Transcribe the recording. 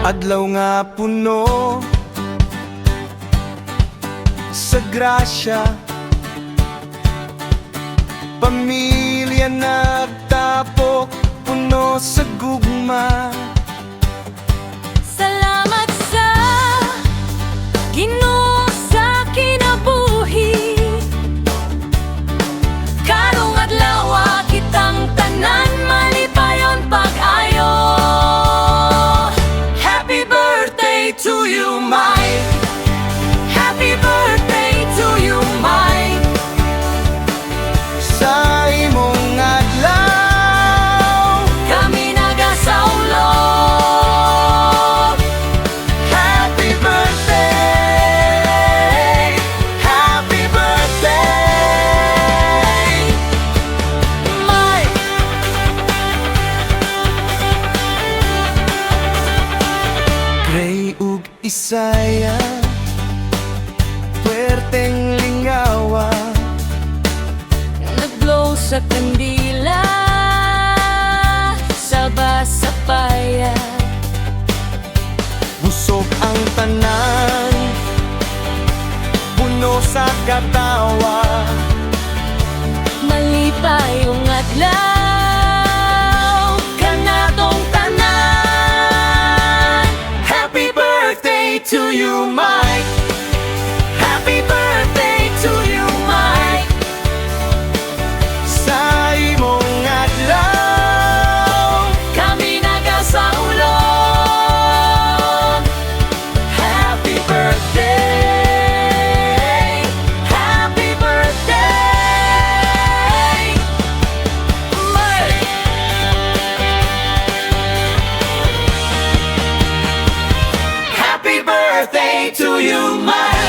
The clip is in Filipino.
Adlaw nga puno sa grasya, pamilya nagtapok, puno sa gugma. Salamat sa Ginoo sa kinabuhi, karong adlaw kitang tanan malipayon pag-ayo. Happy birthday to you, Mike. Happy birthday to you, Mike. Sa imong adlaw Kami nagasawlog. happy birthday, happy birthday, Mike. Gray ug Isaya, puwerteng lingawa, Nag-blow sa kandila sa basapaya. busog ang tanan, puno sa katawa. Malipayong adlaw kanatong tanan. Happy birthday to you, Mike. Happy birthday to you, Mike. Sa imong adlaw Kami nagasawlog. happy birthday, Happy birthday, Mike. happy birthday to you, Mike.